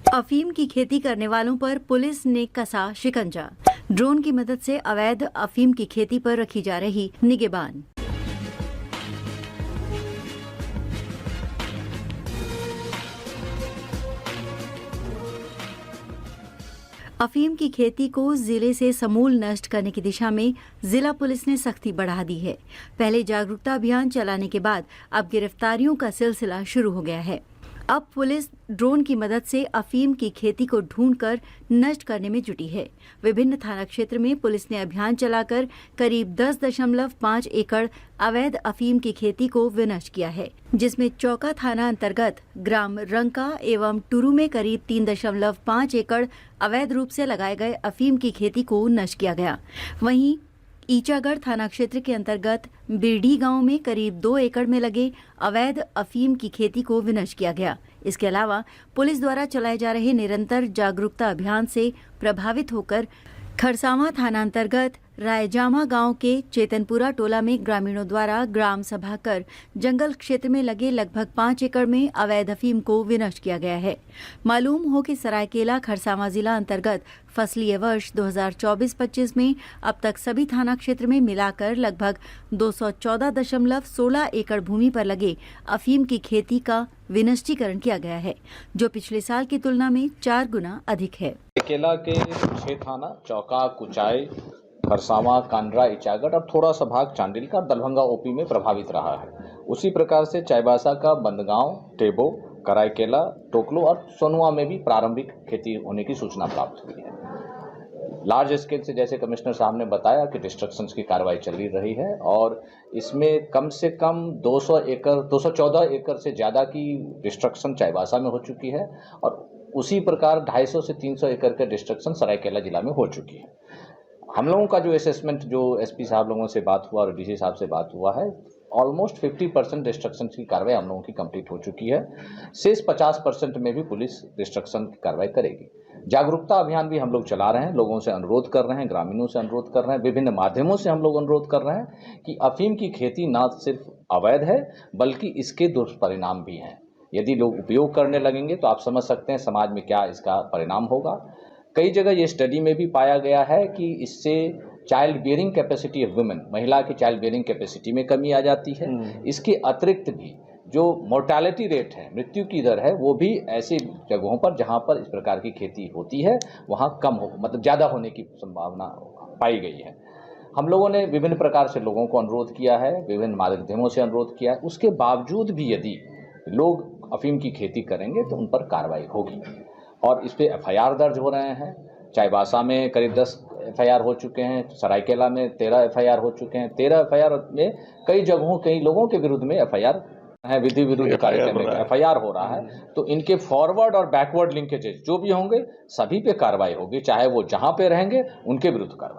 अफीम की खेती करने वालों पर पुलिस ने कसा शिकंजा। ड्रोन की मदद से अवैध अफीम की खेती पर रखी जा रही निगरानी। अफीम की खेती को जिले से समूल नष्ट करने की दिशा में जिला पुलिस ने सख्ती बढ़ा दी है। पहले जागरूकता अभियान चलाने के बाद अब गिरफ्तारियों का सिलसिला शुरू हो गया है। अब पुलिस ड्रोन की मदद से अफीम की खेती को ढूंढकर नष्ट करने में जुटी है। विभिन्न थाना क्षेत्र में पुलिस ने अभियान चलाकर करीब 10.5 एकड़ अवैध अफीम की खेती को विनष्ट किया है, जिसमें चौका थाना अंतर्गत ग्राम रंका एवं टुरू में करीब 3.5 एकड़ अवैध रूप से लगाए गए अफीम की खेती को नष्ट किया गया। वहीं ईचागढ़ थाना क्षेत्र के अंतर्गत बिरडी गांव में करीब 2 एकड़ में लगे अवैध अफीम की खेती को विनष्ट किया गया। इसके अलावा पुलिस द्वारा चलाए जा रहे निरंतर जागरूकता अभियान से प्रभावित होकर खरसावां थाना अंतर्गत रायजामा गांव के चेतनपुरा टोला में ग्रामीणों द्वारा ग्राम सभा कर जंगल क्षेत्र में लगे लगभग 5 एकड़ में अवैध अफीम को विनष्ट किया गया है। मालूम हो कि सरायकेला खरसावां जिला अंतर्गत फसलीय वर्ष 2024-25 में अब तक सभी थाना क्षेत्र में मिलाकर लगभग 214.16 एकड़ भूमि पर लगे अफीम की खेती का विनष्टीकरण किया गया है, जो पिछले साल की तुलना में 4 गुना अधिक है। केला के 6 थाना चौका, कुचाई, खरसावां, कांड्रा, ईचागढ़ और थोड़ा सा भाग चांडिल का दरभंगा ओपी में प्रभावित रहा है। उसी प्रकार से चाईबासा का बंदगांव, टेबो, कराईकेला, टोकलो और सोनुआ में भी प्रारंभिक खेती होने की सूचना प्राप्त हुई है। लार्ज स्केल से जैसे कमिश्नर साहब ने बताया कि डिस्ट्रक्शन की कार्रवाई चल रही है और इसमें कम से कम 214 एकड़ से ज़्यादा की डिस्ट्रक्शन चाईबासा में हो चुकी है और उसी प्रकार 250 से 300 एकड़ का डिस्ट्रक्शन सरायकेला जिला में हो चुकी है। हम लोगों का जो असेसमेंट, जो एसपी साहब लोगों से बात हुआ और डीसी साहब से बात हुआ है, ऑलमोस्ट 50% डिस्ट्रक्शन की कार्रवाई हम लोगों की कंप्लीट हो चुकी है। शेष 50% में भी पुलिस डिस्ट्रक्शन की कार्रवाई करेगी। जागरूकता अभियान भी हम लोग चला रहे हैं, लोगों से अनुरोध कर रहे हैं, ग्रामीणों से अनुरोध कर रहे हैं, विभिन्न माध्यमों से हम लोग अनुरोध कर रहे हैं कि अफीम की खेती न सिर्फ अवैध है बल्कि इसके दुष्परिणाम भी हैं। यदि लोग उपयोग करने लगेंगे तो आप समझ सकते हैं समाज में क्या इसका परिणाम होगा। कई जगह ये स्टडी में भी पाया गया है कि इससे child bearing capacity of women, महिला की चाइल्ड बियरिंग कैपेसिटी में कमी आ जाती है। इसके अतिरिक्त भी जो मोर्टालिटी रेट है, मृत्यु की दर है, वो भी ऐसी जगहों पर जहां पर इस प्रकार की खेती होती है वहां कम हो, मतलब ज़्यादा होने की संभावना पाई गई है। हम लोगों ने विभिन्न प्रकार से लोगों को अनुरोध किया है, विभिन्न माध्यमों से अनुरोध किया है। उसके बावजूद भी यदि लोग अफीम की खेती करेंगे तो उन पर कार्रवाई होगी और इस पे एफआईआर दर्ज हो रहे हैं। चाईबासा में करीब 10 एफआईआर हो चुके हैं, सरायकेला में 13 एफआईआर हो चुके हैं। 13 एफआईआर में कई जगहों कई लोगों के विरुद्ध में एफआईआर है, विधि विरुद्ध कार्यक्रम में एफआईआर हो रहा है। तो इनके फॉरवर्ड और बैकवर्ड लिंकेजेस जो भी होंगे सभी पे कार्रवाई होगी, चाहे वो जहां पे रहेंगे उनके विरुद्ध कार्रवाई।